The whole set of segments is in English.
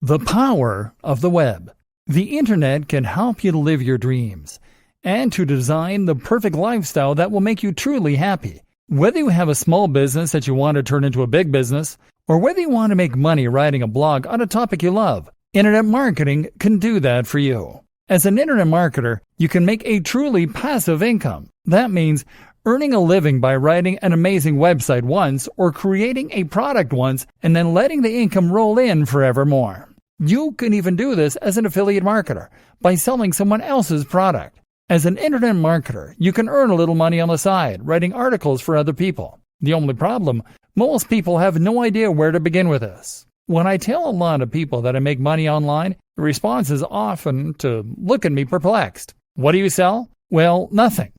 The power of the web. The internet can help you to live your dreams and to design the perfect lifestyle that will make you truly happy. Whether you have a small business that you want to turn into a big business, or whether you want to make money writing a blog on a topic you love, internet marketing can do that for you. As an internet marketer, you can make a truly passive income. That means earning a living by writing an amazing website once or creating a product once and then letting the income roll in forevermore. You can even do this as an affiliate marketer by selling someone else's product. As an internet marketer, you can earn a little money on the side, writing articles for other people. The only problem, most people have no idea where to begin with this. When I tell a lot of people that I make money online, the response is often to look at me perplexed. What do you sell? Well, nothing.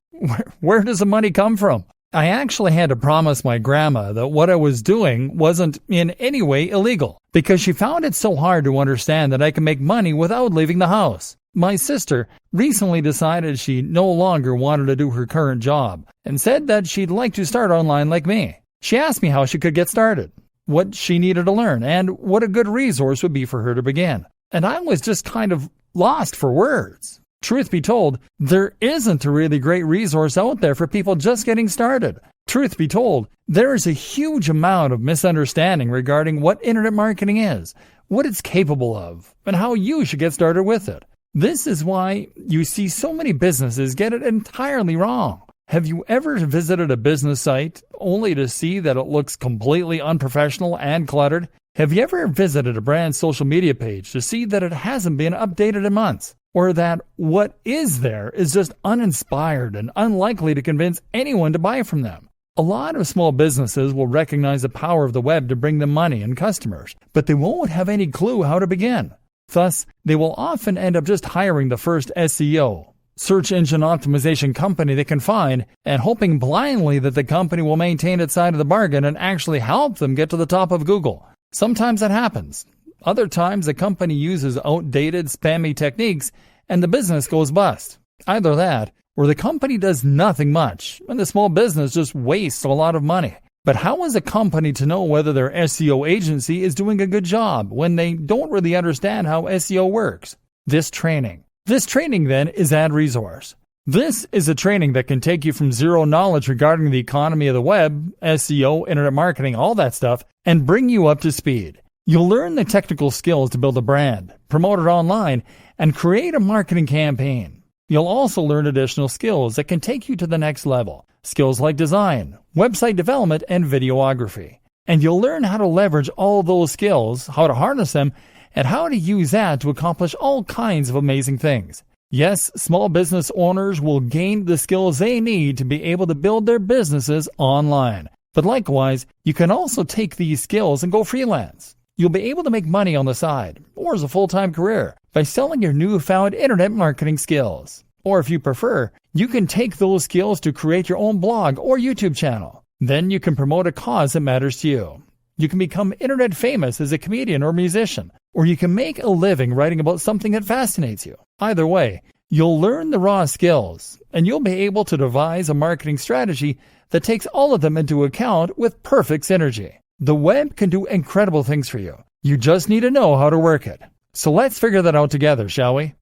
Where does the money come from? I actually had to promise my grandma that what I was doing wasn't in any way illegal, because she found it so hard to understand that I can make money without leaving the house. My sister recently decided she no longer wanted to do her current job and said that she'd like to start online like me. She asked me how she could get started, what she needed to learn, and what a good resource would be for her to begin. And I was just kind of lost for words. Truth be told, there isn't a really great resource out there for people just getting started. Truth be told, there is a huge amount of misunderstanding regarding what internet marketing is, what it's capable of, and how you should get started with it. This is why you see so many businesses get it entirely wrong. Have you ever visited a business site only to see that it looks completely unprofessional and cluttered? Have you ever visited a brand's social media page to see that it hasn't been updated in months? Or that what is there is just uninspired and unlikely to convince anyone to buy from them? A lot of small businesses will recognize the power of the web to bring them money and customers, but they won't have any clue how to begin. Thus, they will often end up just hiring the first SEO, search engine optimization company they can find, and hoping blindly that the company will maintain its side of the bargain and actually help them get to the top of Google. Sometimes that happens. Other times, the company uses outdated, spammy techniques and the business goes bust. Either that, or the company does nothing much and the small business just wastes a lot of money. But how is a company to know whether their SEO agency is doing a good job when they don't really understand how SEO works? This training then is Ad Resource. This is a training that can take you from zero knowledge regarding the economy of the web, SEO, internet marketing, all that stuff, and bring you up to speed. You'll learn the technical skills to build a brand, promote it online, and create a marketing campaign. You'll also learn additional skills that can take you to the next level. Skills like design, website development, and videography. And you'll learn how to leverage all those skills, how to harness them, and how to use that to accomplish all kinds of amazing things. Yes, small business owners will gain the skills they need to be able to build their businesses online. But likewise, you can also take these skills and go freelance. You'll be able to make money on the side, or as a full-time career, by selling your newfound internet marketing skills. Or if you prefer, you can take those skills to create your own blog or YouTube channel. Then you can promote a cause that matters to you. You can become internet famous as a comedian or musician, or you can make a living writing about something that fascinates you. Either way, you'll learn the raw skills, and you'll be able to devise a marketing strategy that takes all of them into account with perfect synergy. The web can do incredible things for you. You just need to know how to work it. So let's figure that out together, shall we?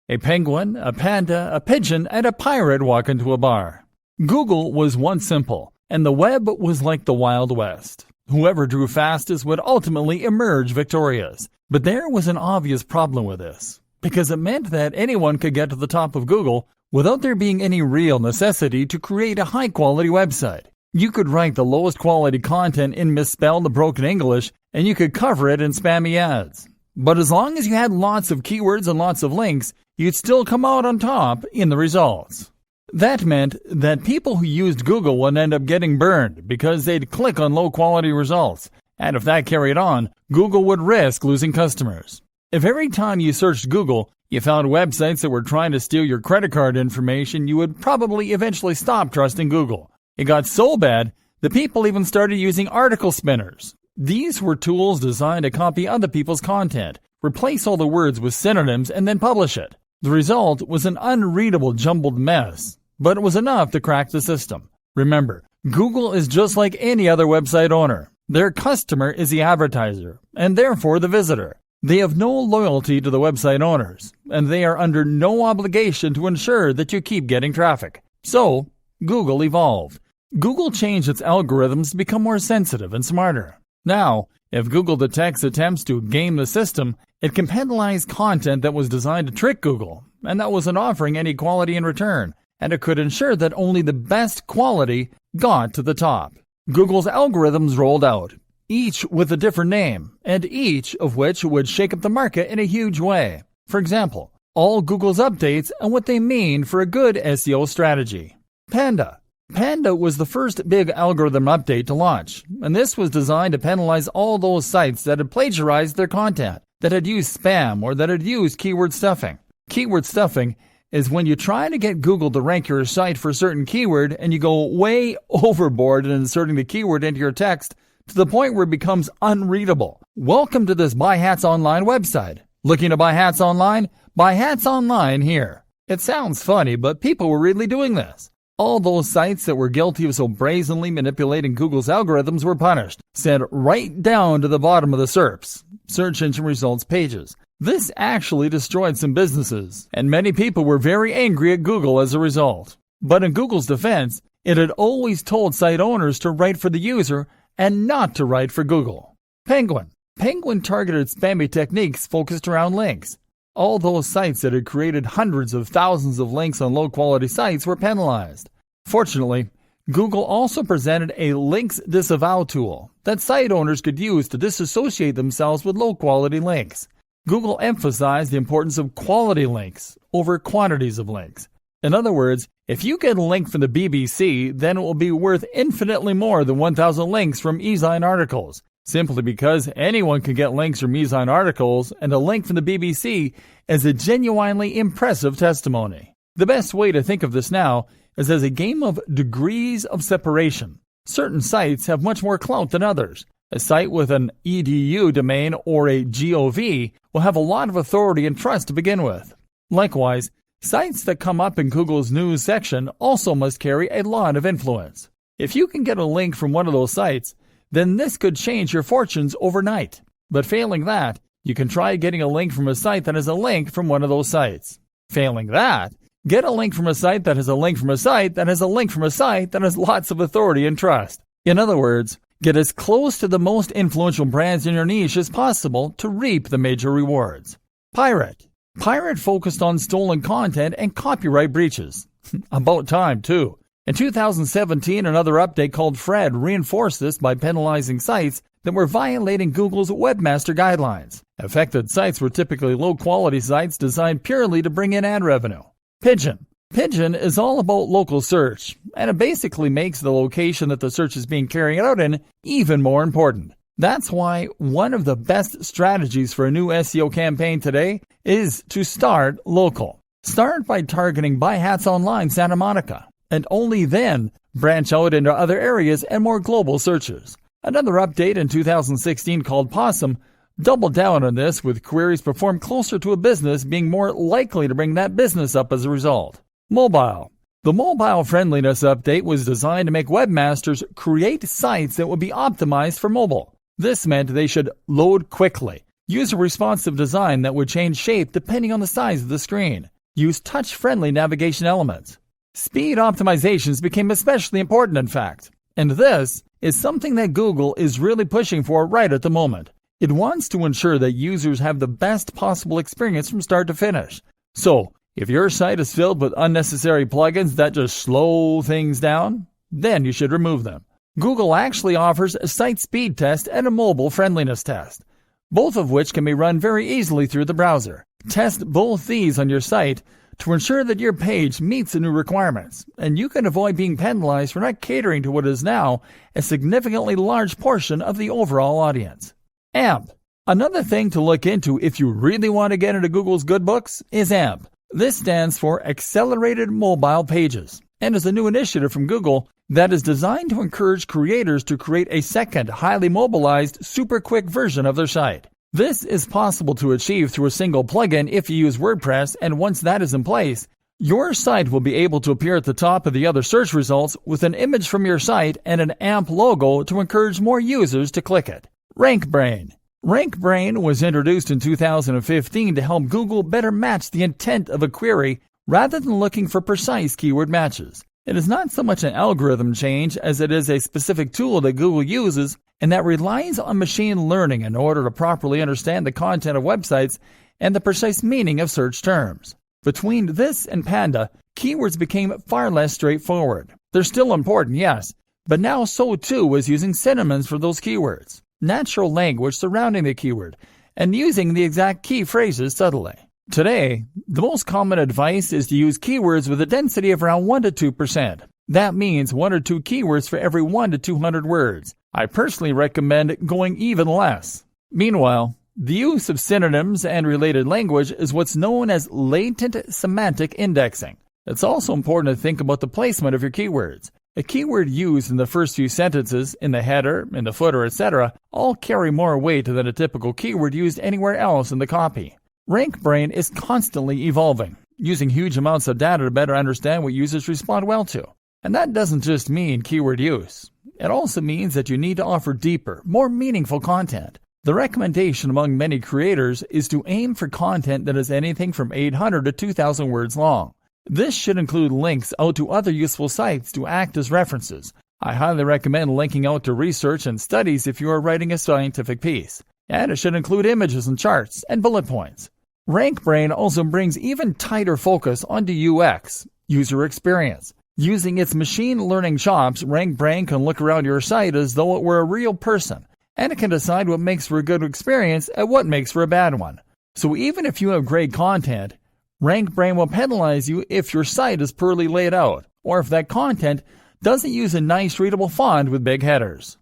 A penguin, a panda, a pigeon, and a pirate walk into a bar. Google was once simple, and the web was like the Wild West. Whoever drew fastest would ultimately emerge victorious. But there was an obvious problem with this, because it meant that anyone could get to the top of Google without there being any real necessity to create a high-quality website. You could write the lowest quality content in misspelled, broken English, and you could cover it in spammy ads. But as long as you had lots of keywords and lots of links, you'd still come out on top in the results. That meant that people who used Google would end up getting burned because they'd click on low-quality results. And if that carried on, Google would risk losing customers. If every time you searched Google, you found websites that were trying to steal your credit card information, you would probably eventually stop trusting Google. It got so bad that people even started using article spinners. These were tools designed to copy other people's content, replace all the words with synonyms, and then publish it. The result was an unreadable jumbled mess, but it was enough to crack the system. Remember, Google is just like any other website owner. Their customer is the advertiser, and therefore the visitor. They have no loyalty to the website owners, and they are under no obligation to ensure that you keep getting traffic. So, Google evolved. Google changed its algorithms to become more sensitive and smarter. Now, if Google detects attempts to game the system, it can penalize content that was designed to trick Google, and that wasn't offering any quality in return, and it could ensure that only the best quality got to the top. Google's algorithms rolled out, each with a different name, and each of which would shake up the market in a huge way. For example, all Google's updates and what they mean for a good SEO strategy. Panda. Panda was the first big algorithm update to launch, and this was designed to penalize all those sites that had plagiarized their content, that had used spam, or that had used keyword stuffing. Keyword stuffing is when you try to get Google to rank your site for a certain keyword and you go way overboard in inserting the keyword into your text to the point where it becomes unreadable. Welcome to this Buy Hats Online website. Looking to buy hats online? Buy hats online here. It sounds funny, but people were really doing this. All those sites that were guilty of so brazenly manipulating Google's algorithms were punished, sent right down to the bottom of the SERPs, search engine results pages. This actually destroyed some businesses, and many people were very angry at Google as a result. But in Google's defense, it had always told site owners to write for the user and not to write for Google. Penguin. Penguin targeted spammy techniques focused around links. All those sites that had created hundreds of thousands of links on low-quality sites were penalized. Fortunately, Google also presented a links disavow tool that site owners could use to disassociate themselves with low-quality links. Google emphasized the importance of quality links over quantities of links. In other words, if you get a link from the BBC, then it will be worth infinitely more than 1,000 links from e-Zine articles, simply because anyone can get links from e-Zine articles, and a link from the BBC is a genuinely impressive testimony. The best way to think of this now is as a game of degrees of separation. Certain sites have much more clout than others. A site with an .edu domain or a .gov will have a lot of authority and trust to begin with. Likewise, sites that come up in Google's news section also must carry a lot of influence. If you can get a link from one of those sites, then this could change your fortunes overnight. But failing that, you can try getting a link from a site that has a link from one of those sites. Failing that, get a link from a site that has a link from a site that has a link from a site that has lots of authority and trust. In other words, get as close to the most influential brands in your niche as possible to reap the major rewards. Pirate. Pirate focused on stolen content and copyright breaches. About time, too. In 2017, another update called Fred reinforced this by penalizing sites that were violating Google's webmaster guidelines. Affected sites were typically low-quality sites designed purely to bring in ad revenue. Pigeon. Pigeon is all about local search, and it basically makes the location that the search is being carried out in even more important. That's why one of the best strategies for a new SEO campaign today is to start local. Start by targeting Buy Hats Online Santa Monica, and only then branch out into other areas and more global searches. Another update in 2016 called Possum doubled down on this, with queries performed closer to a business being more likely to bring that business up as a result. Mobile. The mobile friendliness update was designed to make webmasters create sites that would be optimized for mobile. This meant they should load quickly, use a responsive design that would change shape depending on the size of the screen, use touch-friendly navigation elements. Speed optimizations became especially important, in fact, and this is something that Google is really pushing for right at the moment. It wants to ensure that users have the best possible experience from start to finish. So, if your site is filled with unnecessary plugins that just slow things down, then you should remove them. Google actually offers a site speed test and a mobile friendliness test, both of which can be run very easily through the browser. Test both these on your site to ensure that your page meets the new requirements, and you can avoid being penalized for not catering to what is now a significantly large portion of the overall audience. AMP. Another thing to look into if you really want to get into Google's good books is AMP. This stands for Accelerated Mobile Pages, and is a new initiative from Google that is designed to encourage creators to create a second, highly mobilized, super quick version of their site. This is possible to achieve through a single plugin if you use WordPress, and once that is in place, Your site will be able to appear at the top of the other search results with an image from your site and an AMP logo to encourage more users to click it. RankBrain. RankBrain was introduced in 2015 to help Google better match the intent of a query rather than looking for precise keyword matches. It is not so much an algorithm change as it is a specific tool that Google uses and that relies on machine learning in order to properly understand the content of websites and the precise meaning of search terms. Between this and Panda, keywords became far less straightforward. They're still important, yes, but now so too is using synonyms for those keywords, natural language surrounding the keyword, and using the exact key phrases subtly. Today, the most common advice is to use keywords with a density of around 1 to 2%. That means 1 or 2 keywords for every 1 to 200 words. I personally recommend going even less. Meanwhile, the use of synonyms and related language is what's known as latent semantic indexing. It's also important to think about the placement of your keywords. A keyword used in the first few sentences, in the header, in the footer, etc., all carry more weight than a typical keyword used anywhere else in the copy. RankBrain is constantly evolving, using huge amounts of data to better understand what users respond well to. And that doesn't just mean keyword use. It also means that you need to offer deeper, more meaningful content. The recommendation among many creators is to aim for content that is anything from 800 to 2,000 words long. This should include links out to other useful sites to act as references. I highly recommend linking out to research and studies if you are writing a scientific piece. And it should include images and charts and bullet points. RankBrain also brings even tighter focus onto UX, user experience. Using its machine learning chops, RankBrain can look around your site as though it were a real person, and it can decide what makes for a good experience and what makes for a bad one. So even if you have great content, RankBrain will penalize you if your site is poorly laid out, or if that content doesn't use a nice readable font with big headers.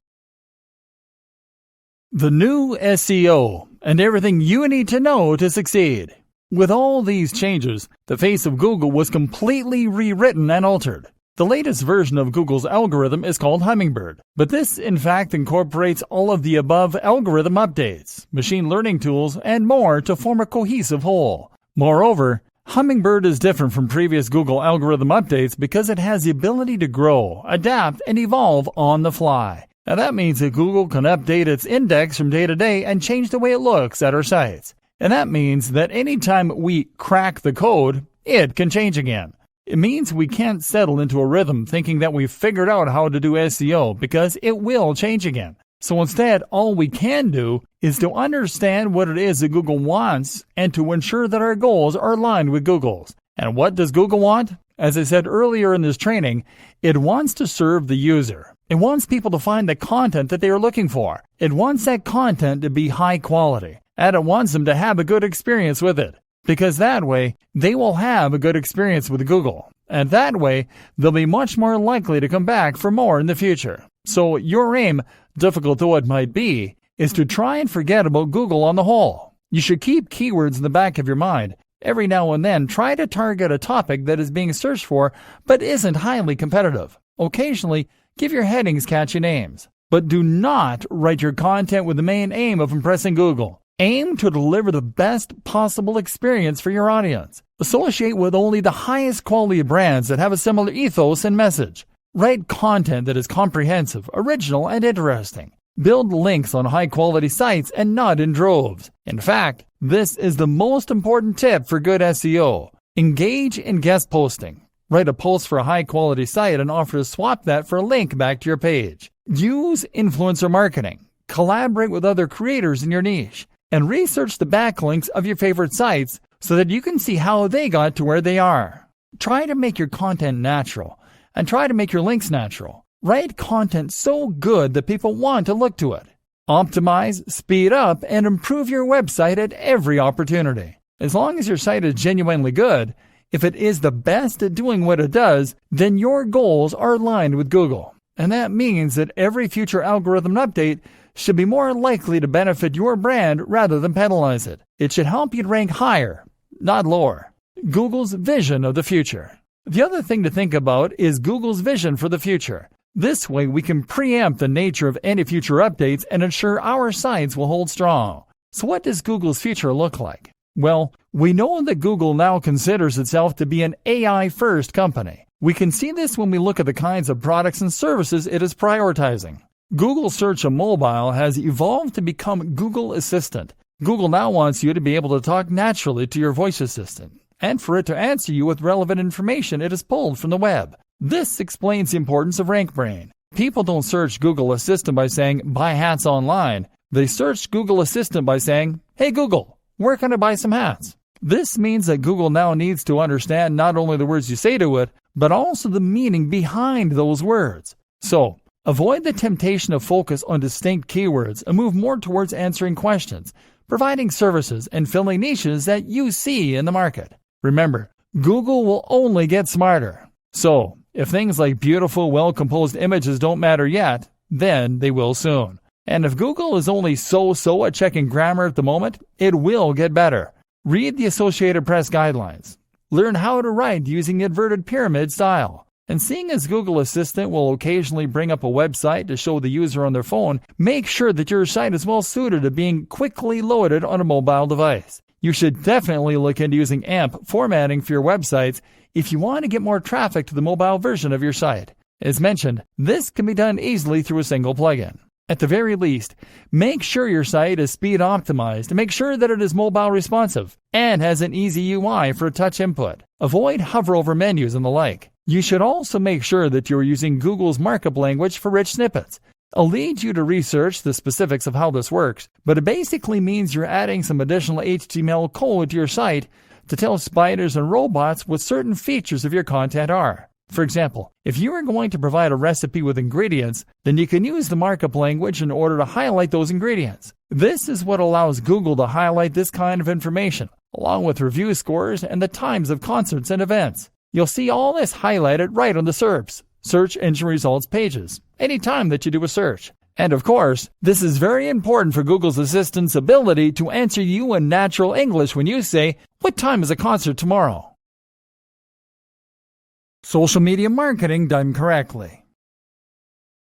The new SEO, and everything you need to know to succeed. With all these changes, the face of Google was completely rewritten and altered. The latest version of Google's algorithm is called Hummingbird, but this in fact incorporates all of the above algorithm updates, machine learning tools, and more to form a cohesive whole. Moreover, Hummingbird is different from previous Google algorithm updates because it has the ability to grow, adapt, and evolve on the fly. Now that means that Google can update its index from day to day and change the way it looks at our sites. And that means that anytime we crack the code, it can change again. It means we can't settle into a rhythm thinking that we've figured out how to do SEO because it will change again. So instead, all we can do is to understand what it is that Google wants and to ensure that our goals are aligned with Google's. And what does Google want? As I said earlier in this training, it wants to serve the user. It wants people to find the content that they are looking for. It wants that content to be high quality. And it wants them to have a good experience with it. Because that way, they will have a good experience with Google. And that way, they'll be much more likely to come back for more in the future. So your aim, difficult though it might be, is to try and forget about Google on the whole. You should keep keywords in the back of your mind. Every now and then, try to target a topic that is being searched for but isn't highly competitive. Occasionally, give your headings catchy names. But do not write your content with the main aim of impressing Google. Aim to deliver the best possible experience for your audience. Associate with only the highest quality brands that have a similar ethos and message. Write content that is comprehensive, original, and interesting. Build links on high-quality sites and not in droves. In fact, this is the most important tip for good SEO. Engage in guest posting. Write a post for a high-quality site and offer to swap that for a link back to your page. Use influencer marketing. Collaborate with other creators in your niche. And research the backlinks of your favorite sites so that you can see how they got to where they are. Try to make your content natural, and try to make your links natural. Write content so good that people want to look to it. Optimize, speed up, and improve your website at every opportunity. As long as your site is genuinely good, if it is the best at doing what it does, then your goals are aligned with Google. And that means that every future algorithm update should be more likely to benefit your brand rather than penalize it. It should help you rank higher, not lower. Google's vision of the future. The other thing to think about is Google's vision for the future. This way we can preempt the nature of any future updates and ensure our sites will hold strong. So what does Google's future look like? Well, we know that Google now considers itself to be an AI-first company. We can see this when we look at the kinds of products and services it is prioritizing. Google Search on mobile has evolved to become Google Assistant. Google now wants you to be able to talk naturally to your voice assistant, and for it to answer you with relevant information it has pulled from the web. This explains the importance of RankBrain. People don't search Google Assistant by saying, "buy hats online." They search Google Assistant by saying, "Hey Google, where can I buy some hats?" This means that Google now needs to understand not only the words you say to it, but also the meaning behind those words. So, avoid the temptation of focus on distinct keywords and move more towards answering questions, providing services, and filling niches that you see in the market. Remember, Google will only get smarter. So, if things like beautiful, well-composed images don't matter yet, then they will soon. And if Google is only so-so at checking grammar at the moment, it will get better. Read the Associated Press guidelines. Learn how to write using the inverted pyramid style. And seeing as Google Assistant will occasionally bring up a website to show the user on their phone, make sure that your site is well suited to being quickly loaded on a mobile device. You should definitely look into using AMP formatting for your websites if you want to get more traffic to the mobile version of your site. As mentioned, this can be done easily through a single plugin. At the very least, make sure your site is speed optimized to make sure that it is mobile responsive and has an easy UI for touch input. Avoid hover over menus and the like. You should also make sure that you are using Google's markup language for rich snippets. I'll lead you to research the specifics of how this works, but it basically means you're adding some additional HTML code to your site to tell spiders and robots what certain features of your content are. For example, if you are going to provide a recipe with ingredients, then you can use the markup language in order to highlight those ingredients. This is what allows Google to highlight this kind of information, along with review scores and the times of concerts and events. You'll see all this highlighted right on the SERPs, Search Engine Results pages, anytime that you do a search. And of course, this is very important for Google's Assistant's ability to answer you in natural English when you say, "What time is a concert tomorrow?" Social media marketing done correctly.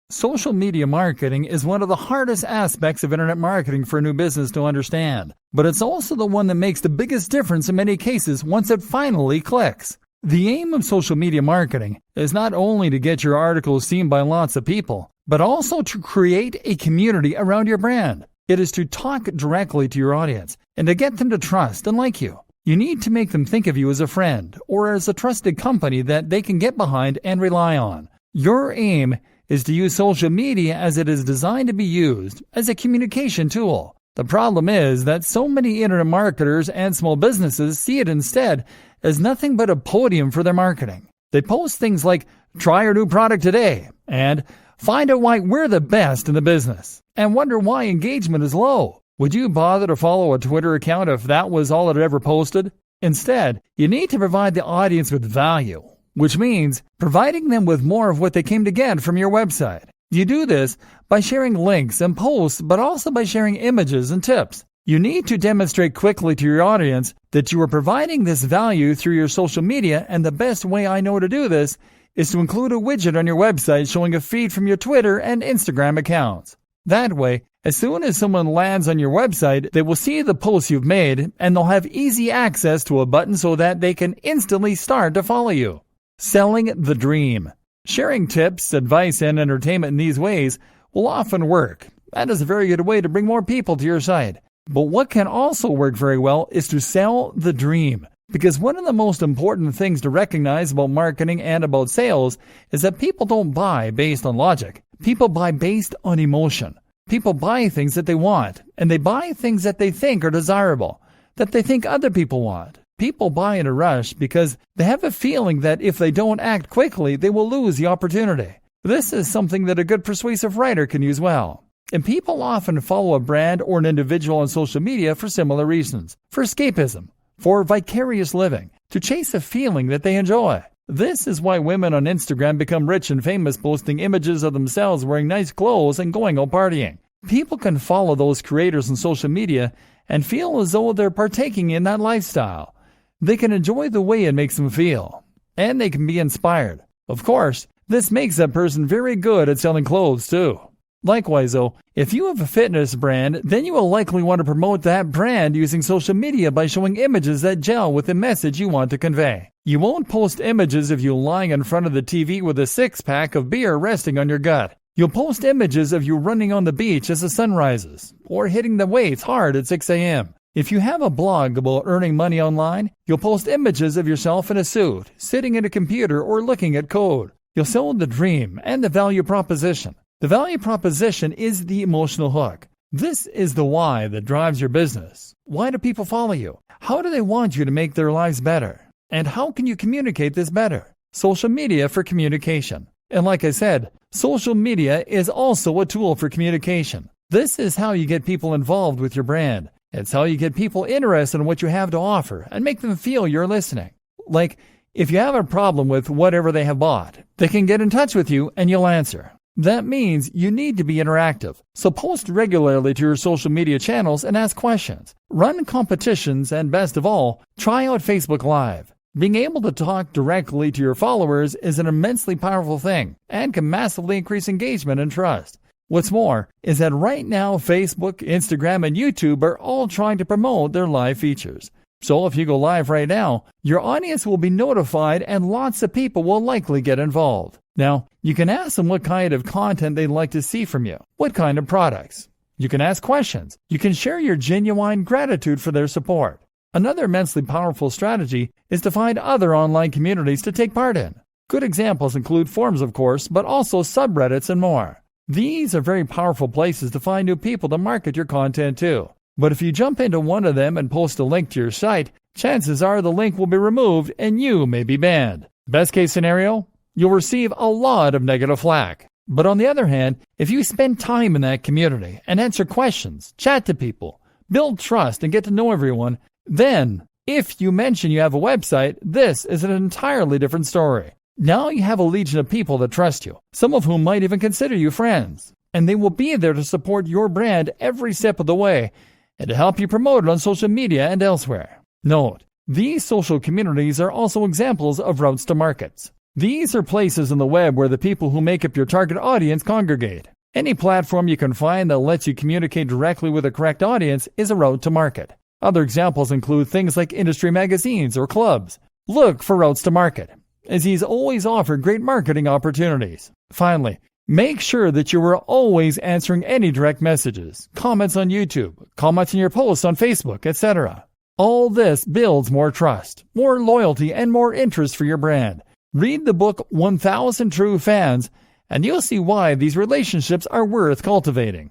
Social media marketing is one of the hardest aspects of internet marketing for a new business to understand, but it's also the one that makes the biggest difference in many cases once it finally clicks. The aim of social media marketing is not only to get your articles seen by lots of people, but also to create a community around your brand. It is to talk directly to your audience and to get them to trust and like you. You need to make them think of you as a friend or as a trusted company that they can get behind and rely on. Your aim is to use social media as it is designed to be used as a communication tool. The problem is that so many internet marketers and small businesses see it instead as nothing but a podium for their marketing. They post things like, "Try our new product today," and "Find out why we're the best in the business," and wonder why engagement is low. Would you bother to follow a Twitter account if that was all it ever posted? Instead, you need to provide the audience with value, which means providing them with more of what they came to get from your website. You do this by sharing links and posts, but also by sharing images and tips. You need to demonstrate quickly to your audience that you are providing this value through your social media, and the best way I know to do this is to include a widget on your website showing a feed from your Twitter and Instagram accounts. That way, as soon as someone lands on your website, they will see the posts you've made, and they'll have easy access to a button so that they can instantly start to follow you. Selling the dream. Sharing tips, advice, and entertainment in these ways will often work. That is a very good way to bring more people to your site. But what can also work very well is to sell the dream. Because one of the most important things to recognize about marketing and about sales is that people don't buy based on logic. People buy based on emotion. People buy things that they want, and they buy things that they think are desirable, that they think other people want. People buy in a rush because they have a feeling that if they don't act quickly, they will lose the opportunity. This is something that a good persuasive writer can use well. And people often follow a brand or an individual on social media for similar reasons. For escapism, for vicarious living, to chase a feeling that they enjoy. This is why women on Instagram become rich and famous posting images of themselves wearing nice clothes and going out partying. People can follow those creators on social media and feel as though they're partaking in that lifestyle. They can enjoy the way it makes them feel, and they can be inspired. Of course, this makes that person very good at selling clothes too. Likewise though, if you have a fitness brand, then you will likely want to promote that brand using social media by showing images that gel with the message you want to convey. You won't post images of you lying in front of the TV with a six-pack of beer resting on your gut. You'll post images of you running on the beach as the sun rises, or hitting the weights hard at 6 a.m. If you have a blog about earning money online, you'll post images of yourself in a suit, sitting at a computer or looking at code. You'll sell the dream and the value proposition. The value proposition is the emotional hook. This is the why that drives your business. Why do people follow you? How do they want you to make their lives better? And how can you communicate this better? Social media for communication. And like I said, social media is also a tool for communication. This is how you get people involved with your brand. It's how you get people interested in what you have to offer and make them feel you're listening. Like, if you have a problem with whatever they have bought, they can get in touch with you and you'll answer. That means you need to be interactive, so post regularly to your social media channels and ask questions. Run competitions and best of all, try out Facebook Live. Being able to talk directly to your followers is an immensely powerful thing and can massively increase engagement and trust. What's more is that right now Facebook, Instagram, and YouTube are all trying to promote their live features. So if you go live right now, your audience will be notified and lots of people will likely get involved. Now, you can ask them what kind of content they'd like to see from you, what kind of products. You can ask questions. You can share your genuine gratitude for their support. Another immensely powerful strategy is to find other online communities to take part in. Good examples include forums, of course, but also subreddits and more. These are very powerful places to find new people to market your content to. But if you jump into one of them and post a link to your site, chances are the link will be removed and you may be banned. Best case scenario, you'll receive a lot of negative flack. But on the other hand, if you spend time in that community and answer questions, chat to people, build trust and get to know everyone, then if you mention you have a website, this is an entirely different story. Now you have a legion of people that trust you, some of whom might even consider you friends, and they will be there to support your brand every step of the way and to help you promote it on social media and elsewhere. Note, these social communities are also examples of routes to markets. These are places on the web where the people who make up your target audience congregate. Any platform you can find that lets you communicate directly with the correct audience is a route to market. Other examples include things like industry magazines or clubs. Look for routes to market, as these always offer great marketing opportunities. Finally, make sure that you are always answering any direct messages, comments on YouTube, comments in your posts on Facebook, etc. All this builds more trust, more loyalty, and more interest for your brand. Read the book 1000 True Fans, and you'll see why these relationships are worth cultivating.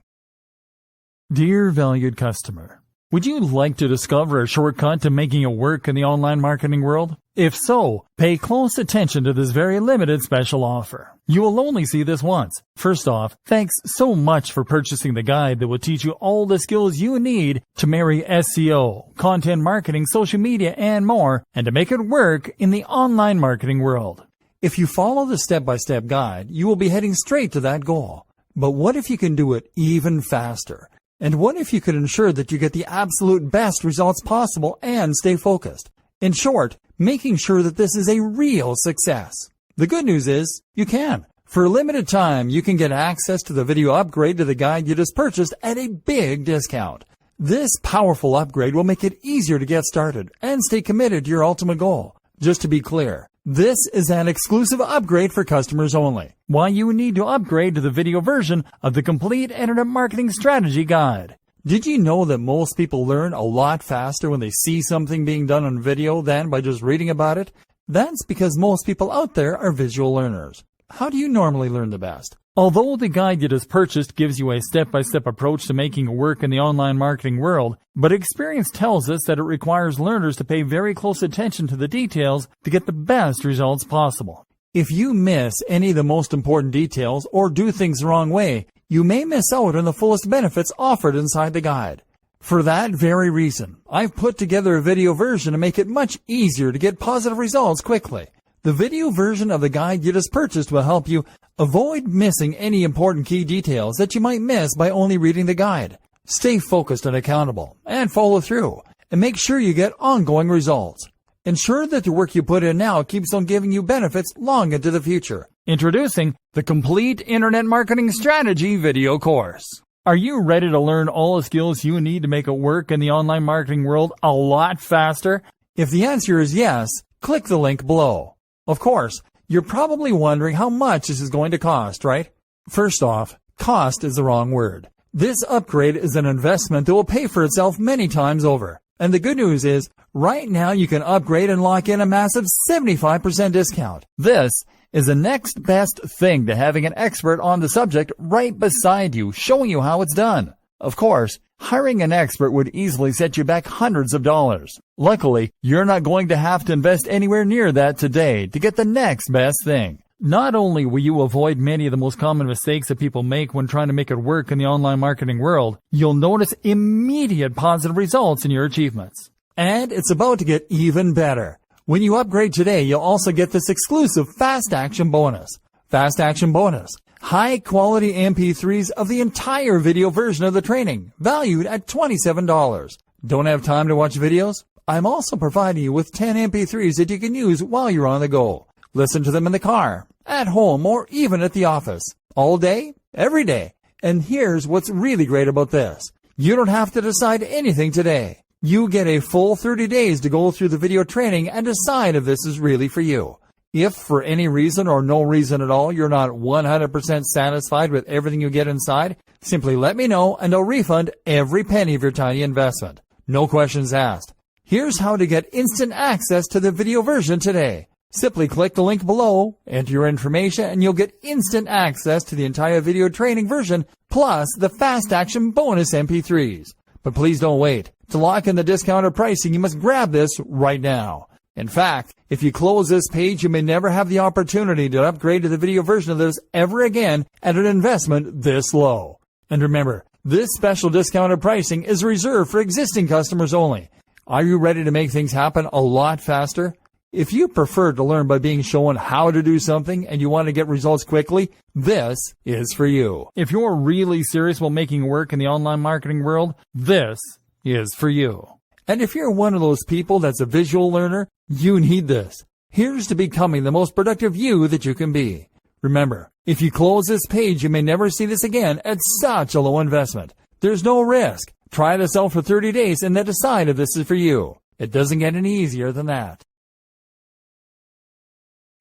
Dear valued customer, would you like to discover a shortcut to making it work in the online marketing world? If so, pay close attention to this very limited special offer. You will only see this once. First off, thanks so much for purchasing the guide that will teach you all the skills you need to marry SEO, content marketing, social media, and more, and to make it work in the online marketing world. If you follow the step-by-step guide, you will be heading straight to that goal. But what if you can do it even faster? And what if you could ensure that you get the absolute best results possible and stay focused? In short, making sure that this is a real success. The good news is, you can. For a limited time, you can get access to the video upgrade to the guide you just purchased at a big discount. This powerful upgrade will make it easier to get started and stay committed to your ultimate goal. Just to be clear, this is an exclusive upgrade for customers only. Why you need to upgrade to the video version of the Complete Internet Marketing Strategy Guide. Did you know that most people learn a lot faster when they see something being done on video than by just reading about it? That's because most people out there are visual learners. How do you normally learn the best? Although the guide you just purchased gives you a step-by-step approach to making it work in the online marketing world, but experience tells us that it requires learners to pay very close attention to the details to get the best results possible. If you miss any of the most important details or do things the wrong way, you may miss out on the fullest benefits offered inside the guide. For that very reason, I've put together a video version to make it much easier to get positive results quickly. The video version of the guide you just purchased will help you avoid missing any important key details that you might miss by only reading the guide. Stay focused and accountable, and follow through, and make sure you get ongoing results. Ensure that the work you put in now keeps on giving you benefits long into the future. Introducing the Complete Internet Marketing Strategy video course. Are you ready to learn all the skills you need to make it work in the online marketing world a lot faster? If the answer is yes, click the link below. Of course, you're probably wondering how much this is going to cost, right? First off, cost is the wrong word. This upgrade is an investment that will pay for itself many times over. And the good news is, right now you can upgrade and lock in a massive 75% discount. This is the next best thing to having an expert on the subject right beside you, showing you how it's done. Of course, hiring an expert would easily set you back hundreds of dollars. Luckily, you're not going to have to invest anywhere near that today to get the next best thing. Not only will you avoid many of the most common mistakes that people make when trying to make it work in the online marketing world, you'll notice immediate positive results in your achievements. And it's about to get even better. When you upgrade today, you'll also get this exclusive Fast Action Bonus. Fast Action Bonus. High quality MP3s of the entire video version of the training, valued at $27. Don't have time to watch videos? I'm also providing you with 10 MP3s that you can use while you're on the go. Listen to them in the car, at home, or even at the office. All day, every day. And here's what's really great about this. You don't have to decide anything today. You get a full 30 days to go through the video training and decide if this is really for you. If for any reason or no reason at all you're not 100% satisfied with everything you get inside, simply let me know and I'll refund every penny of your tiny investment. No questions asked. Here's how to get instant access to the video version today. Simply click the link below, enter your information, and you'll get instant access to the entire video training version, plus the Fast Action Bonus MP3s. But please don't wait. To lock in the discounted pricing, you must grab this right now. In fact, if you close this page, you may never have the opportunity to upgrade to the video version of this ever again at an investment this low. And remember, this special discounted pricing is reserved for existing customers only. Are you ready to make things happen a lot faster? If you prefer to learn by being shown how to do something and you want to get results quickly, this is for you. If you're really serious about making work in the online marketing world, this is for you. And if you're one of those people that's a visual learner, you need this. Here's to becoming the most productive you that you can be. Remember, if you close this page, you may never see this again at such a low investment. There's no risk. Try this out for 30 days and then decide if this is for you. It doesn't get any easier than that.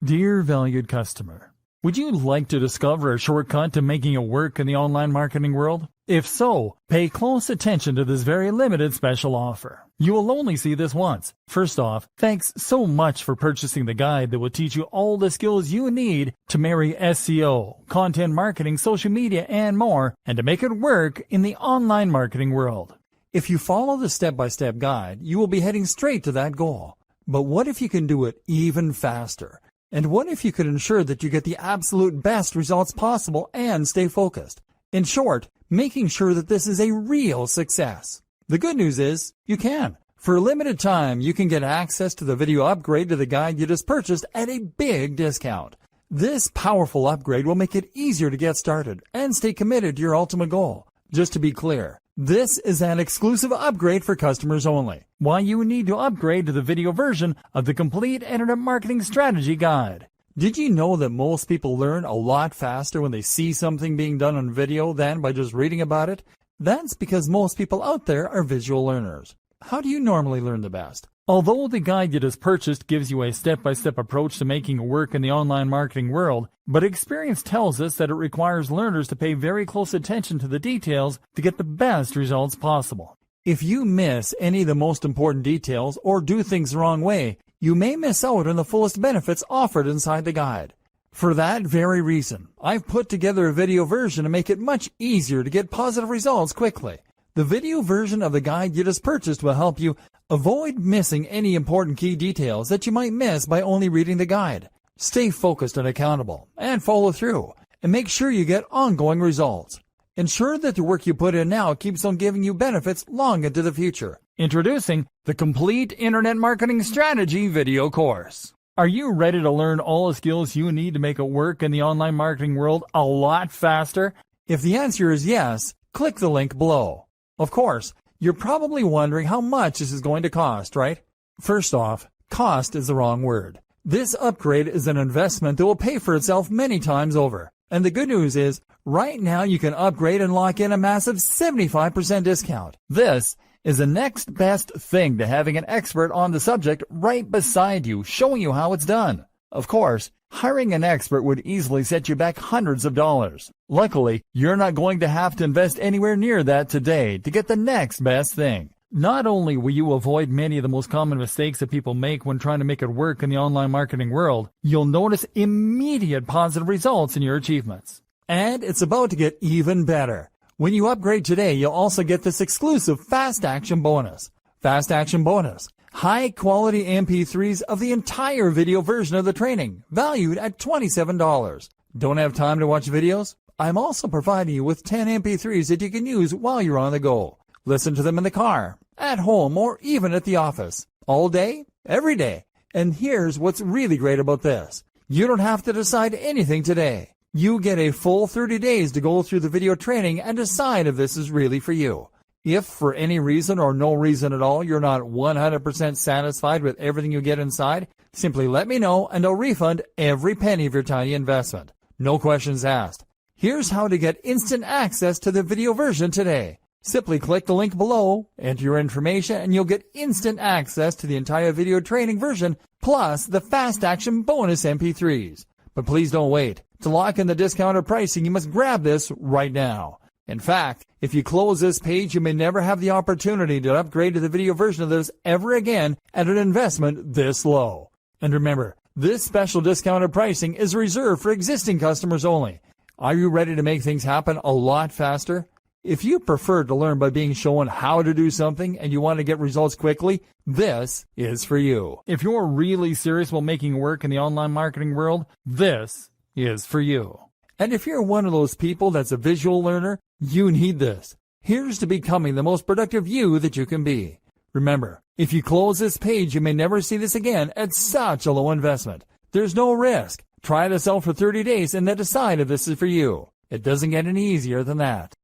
Dear valued customer, would you like to discover a shortcut to making it work in the online marketing world? If so, pay close attention to this very limited special offer. You will only see this once. First off, thanks so much for purchasing the guide that will teach you all the skills you need to marry SEO, content marketing, social media, and more, and to make it work in the online marketing world. If you follow the step-by-step guide, you will be heading straight to that goal. But what if you can do it even faster? And what if you could ensure that you get the absolute best results possible and stay focused? In short, making sure that this is a real success. The good news is, you can. For a limited time, you can get access to the video upgrade to the guide you just purchased at a big discount. This powerful upgrade will make it easier to get started and stay committed to your ultimate goal. Just to be clear, this is an exclusive upgrade for customers only. Why you need to upgrade to the video version of the Complete Internet Marketing Strategy Guide. Did you know that most people learn a lot faster when they see something being done on video than by just reading about it? That's because most people out there are visual learners. How do you normally learn the best? Although the guide you just purchased gives you a step-by-step approach to making it work in the online marketing world, but experience tells us that it requires learners to pay very close attention to the details to get the best results possible. If you miss any of the most important details or do things the wrong way, you may miss out on the fullest benefits offered inside the guide. For that very reason, I've put together a video version to make it much easier to get positive results quickly. The video version of the guide you just purchased will help you avoid missing any important key details that you might miss by only reading the guide. Stay focused and accountable, and follow through, and make sure you get ongoing results. Ensure that the work you put in now keeps on giving you benefits long into the future. Introducing the Complete Internet Marketing Strategy video course. Are you ready to learn all the skills you need to make it work in the online marketing world a lot faster? If the answer is yes, click the link below. Of course, you're probably wondering how much this is going to cost, right? First off, cost is the wrong word. This upgrade is an investment that will pay for itself many times over. And the good news is, right now you can upgrade and lock in a massive 75% discount. This is the next best thing to having an expert on the subject right beside you, showing you how it's done. Of course, hiring an expert would easily set you back hundreds of dollars. Luckily, you're not going to have to invest anywhere near that today to get the next best thing. Not only will you avoid many of the most common mistakes that people make when trying to make it work in the online marketing world, you'll notice immediate positive results in your achievements. And it's about to get even better. When you upgrade today, you'll also get this exclusive Fast Action Bonus. Fast Action Bonus. High-quality MP3s of the entire video version of the training, valued at $27. Don't have time to watch videos? I'm also providing you with 10 MP3s that you can use while you're on the go. Listen to them in the car, at home, or even at the office. All day, every day. And here's what's really great about this. You don't have to decide anything today. You get a full 30 days to go through the video training and decide if this is really for you. If for any reason or no reason at all you're not 100% satisfied with everything you get inside, simply let me know and I'll refund every penny of your tiny investment. No questions asked. Here's how to get instant access to the video version today. Simply click the link below, enter your information, and you'll get instant access to the entire video training version, plus the Fast Action Bonus MP3s. But please don't wait. To lock in the discounted pricing, you must grab this right now. In fact, if you close this page, you may never have the opportunity to upgrade to the video version of this ever again at an investment this low. And remember, this special discounted pricing is reserved for existing customers only. Are you ready to make things happen a lot faster? If you prefer to learn by being shown how to do something and you want to get results quickly, this is for you. If you're really serious about making work in the online marketing world, this is for you. And if you're one of those people that's a visual learner, you need this. Here's to becoming the most productive you that you can be. Remember, if you close this page, you may never see this again at such a low investment. There's no risk. Try this out for 30 days and then decide if this is for you. It doesn't get any easier than that.